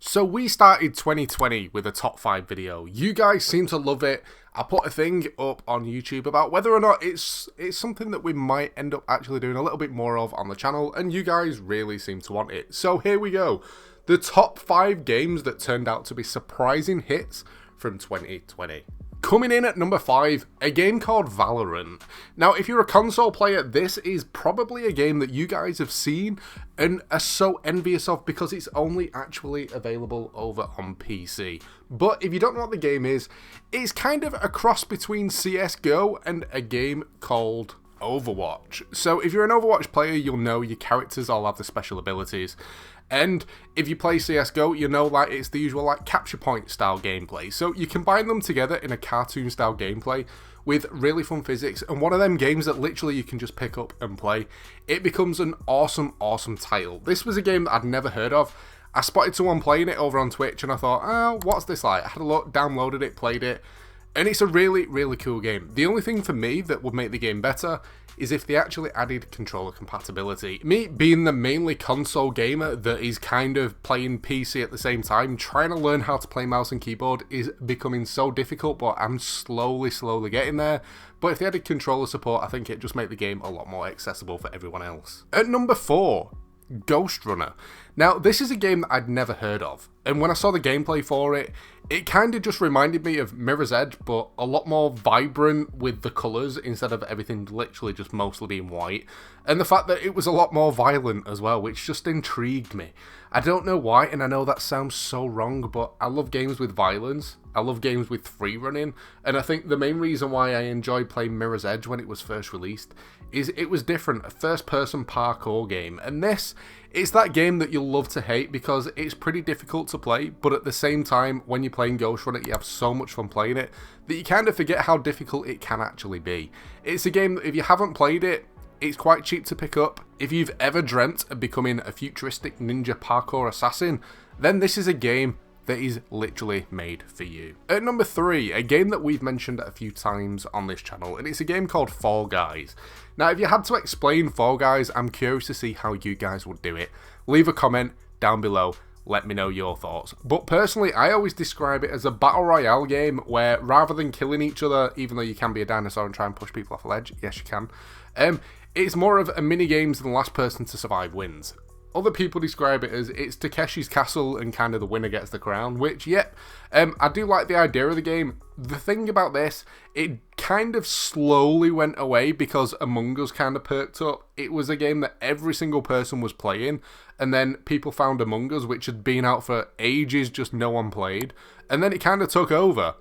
So we started 2020 with a top 5 video. You guys seem to love it. I put a thing up on YouTube about whether or not it's something that we might end up actually doing a little bit more of on the channel, and you guys really seem to want it. So here we go. The top 5 games that turned out to be surprising hits from 2020. Coming in at number 5, a game called Valorant. Now, if you're a console player, this is probably a game that you guys have seen and are so envious of because it's only actually available over on PC. But if you don't know what the game is, it's kind of a cross between CSGO and a game called Overwatch. So if you're an Overwatch player, you'll know your characters all have the special abilities. And if you play CSGO, you know like it's the usual like capture point style gameplay. So you combine them together in a cartoon style gameplay with really fun physics, and one of them games that literally you can just pick up and play. It becomes an awesome title. This was a game that I'd never heard of. I spotted someone playing it over on Twitch and I thought, oh, what's this like? I had a look, downloaded it, played it, and it's a really cool game. The only thing for me that would make the game better is if they actually added controller compatibility. Me being the mainly console gamer that is kind of playing PC at the same time, trying to learn how to play mouse and keyboard is becoming so difficult, but I'm slowly getting there. But if they added controller support, I think it'd just make the game a lot more accessible for everyone else. At number 4, Ghost Runner. Now, this is a game that I'd never heard of, and when I saw the gameplay for it, it kind of just reminded me of Mirror's Edge, but a lot more vibrant with the colours instead of everything literally just mostly being white, and the fact that it was a lot more violent as well, which just intrigued me. I don't know why, and I know that sounds so wrong, but I love games with violence. I love games with free running, and I think the main reason why I enjoyed playing Mirror's Edge when it was first released is it was different, a first-person parkour game, and this, it's that game that you'll love to hate because it's pretty difficult to play, but at the same time, when you're playing Ghost Runner, you have so much fun playing it that you kind of forget how difficult it can actually be. It's a game that if you haven't played it, it's quite cheap to pick up. If you've ever dreamt of becoming a futuristic ninja parkour assassin, then this is a game that is literally made for you. At number 3, a game that we've mentioned a few times on this channel, and it's a game called Fall Guys. Now, if you had to explain Fall Guys, I'm curious to see how you guys would do it. Leave a comment down below, let me know your thoughts. But personally, I always describe it as a battle royale game where rather than killing each other, even though you can be a dinosaur and try and push people off a ledge, yes you can, it's more of a mini games than the last person to survive wins. Other people describe it as it's Takeshi's Castle and kind of the winner gets the crown, which, yep, I do like the idea of the game. The thing about this, it kind of slowly went away because Among Us kind of perked up. It was a game that every single person was playing, and then people found Among Us, which had been out for ages, just no one played, and then it kind of took over.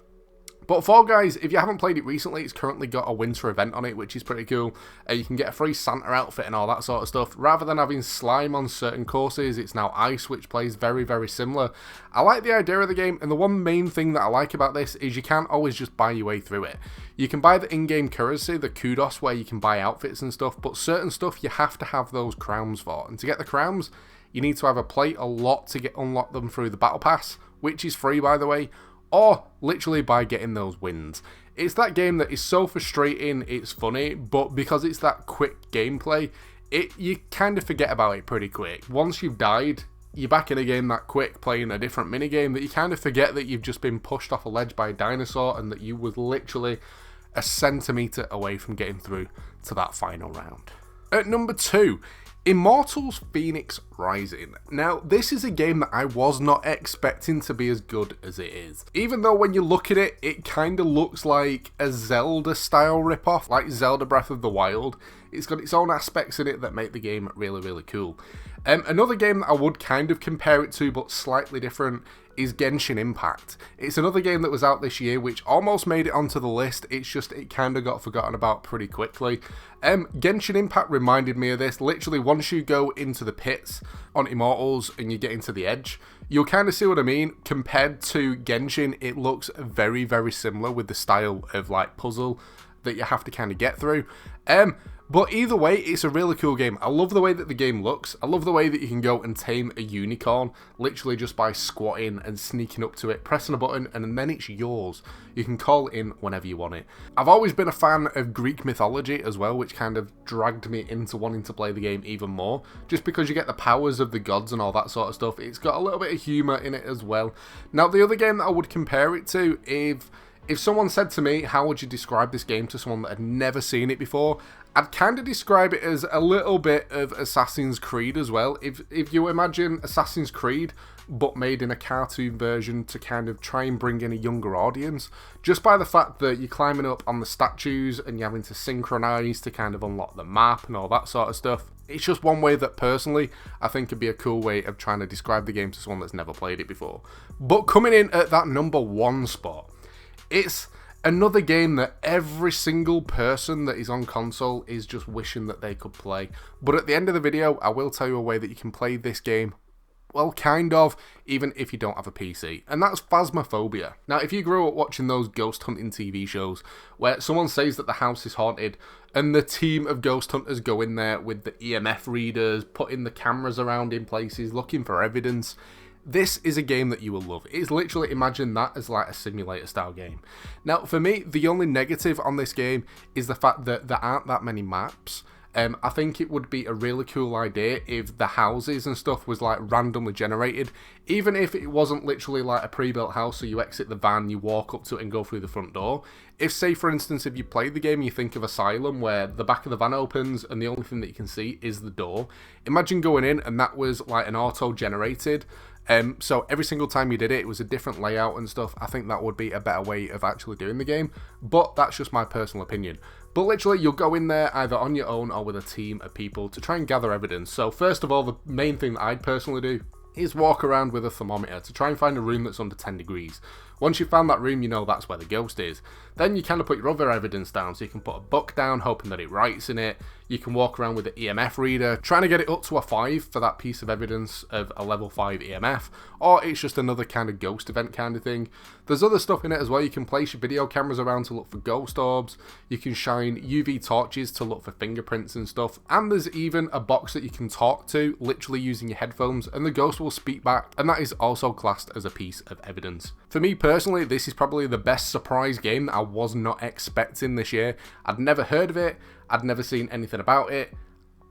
But Fall Guys, if you haven't played it recently, it's currently got a winter event on it, which is pretty cool. You can get a free Santa outfit and all that sort of stuff. Rather than having slime on certain courses, it's now ice, which plays very similar. I like the idea of the game, and the one main thing that I like about this is you can't always just buy your way through it. You can buy the in-game currency, the kudos, where you can buy outfits and stuff, but certain stuff you have to have those crowns for. And to get the crowns, you need to either play a lot to unlock them through the Battle Pass, which is free by the way, or literally by getting those wins. It's that game that is so frustrating, it's funny, but because it's that quick gameplay, you kind of forget about it pretty quick. Once you've died, you're back in a game that quick, playing a different minigame that you kind of forget that you've just been pushed off a ledge by a dinosaur and that you was literally a centimetre away from getting through to that final round. At number 2, Immortals Phoenix Rising. Now, this is a game that I was not expecting to be as good as it is. Even though when you look at it, it kind of looks like a Zelda-style ripoff, like Zelda Breath of the Wild. It's got its own aspects in it that make the game really cool. Another game that I would kind of compare it to, but slightly different, is Genshin Impact. It's another game that was out this year, which almost made it onto the list. It's just, it kind of got forgotten about pretty quickly. Genshin Impact reminded me of this. Literally, once you go into the pits on Immortals and you get into the edge, you'll kind of see what I mean. Compared to Genshin, it looks very similar with the style of like puzzle that you have to kind of get through. But either way, it's a really cool game. I love the way that the game looks. I love the way that you can go and tame a unicorn, literally just by squatting and sneaking up to it, pressing a button, and then it's yours. You can call it in whenever you want it. I've always been a fan of Greek mythology as well, which kind of dragged me into wanting to play the game even more, just because you get the powers of the gods and all that sort of stuff. It's got a little bit of humour in it as well. Now, the other game that I would compare it to, if someone said to me, how would you describe this game to someone that had never seen it before, I'd kind of describe it as a little bit of Assassin's Creed as well. If you imagine Assassin's Creed, but made in a cartoon version to kind of try and bring in a younger audience, just by the fact that you're climbing up on the statues and you're having to synchronize to kind of unlock the map and all that sort of stuff. It's just one way that personally I think could be a cool way of trying to describe the game to someone that's never played it before. But coming in at that #1 spot, it's another game that every single person that is on console is just wishing that they could play. But at the end of the video, I will tell you a way that you can play this game, well, kind of, even if you don't have a PC. And that's Phasmaphobia. Now, if you grew up watching those ghost hunting TV shows where someone says that the house is haunted and the team of ghost hunters go in there with the EMF readers, putting the cameras around in places, looking for evidence, this is a game that you will love. It's literally, imagine that as like a simulator style game. Now, for me, the only negative on this game is the fact that there aren't that many maps. I think it would be a really cool idea if the houses and stuff was like randomly generated, even if it wasn't literally like a pre-built house, so you exit the van, you walk up to it and go through the front door. If, say for instance, if you played the game, you think of Asylum, where the back of the van opens and the only thing that you can see is the door. Imagine going in and that was like an auto-generated. So every single time you did it, it was a different layout and stuff. I think that would be a better way of actually doing the game, but that's just my personal opinion. But literally, you'll go in there either on your own or with a team of people to try and gather evidence. So first of all, the main thing that I'd personally do is walk around with a thermometer to try and find a room that's under 10 degrees. Once you've found that room, you know that's where the ghost is. Then you kind of put your other evidence down, so you can put a book down, hoping that it writes in it. You can walk around with the EMF reader, trying to get it up to a 5 for that piece of evidence of a level 5 EMF, or it's just another kind of ghost event kind of thing. There's other stuff in it as well. You can place your video cameras around to look for ghost orbs. You can shine UV torches to look for fingerprints and stuff. And there's even a box that you can talk to, literally using your headphones, and the ghost will speak back, and that is also classed as a piece of evidence. For me personally, this is probably the best surprise game that I was not expecting this year. I'd never heard of it, I'd never seen anything about it.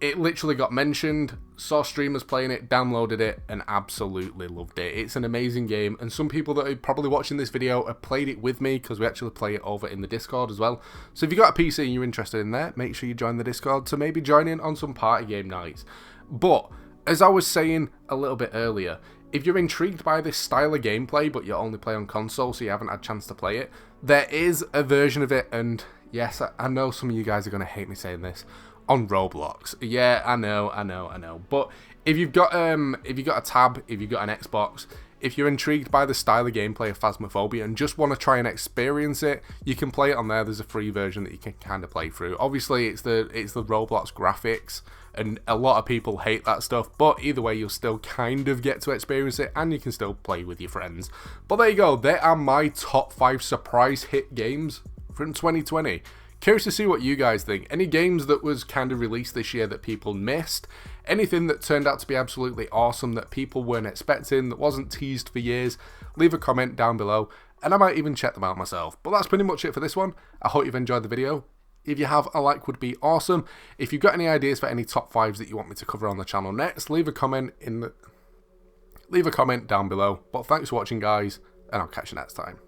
It literally got mentioned, saw streamers playing it, downloaded it, and absolutely loved it. It's an amazing game, and some people that are probably watching this video have played it with me, because we actually play it over in the Discord as well. So if you've got a PC and you're interested in there, make sure you join the Discord to maybe join in on some party game nights. But, as I was saying a little bit earlier, if you're intrigued by this style of gameplay, but you only play on console, so you haven't had a chance to play it, there is a version of it, and yes, I know some of you guys are going to hate me saying this, on Roblox. Yeah, I know. But if you've got a tab, if you've got an Xbox, if you're intrigued by the style of gameplay of Phasmaphobia and just want to try and experience it, you can play it on there. There's a free version that you can kind of play through. Obviously, it's the Roblox graphics, and a lot of people hate that stuff, but either way, you'll still kind of get to experience it, and you can still play with your friends. But there you go. There are my top 5 surprise hit games from 2020. Curious to see what you guys think. Any games that was kind of released this year that people missed? Anything that turned out to be absolutely awesome that people weren't expecting, that wasn't teased for years? Leave a comment down below, and I might even check them out myself. But that's pretty much it for this one. I hope you've enjoyed the video. If you have, a like would be awesome. If you've got any ideas for any top 5s that you want me to cover on the channel next, leave a comment down below. But thanks for watching, guys, and I'll catch you next time.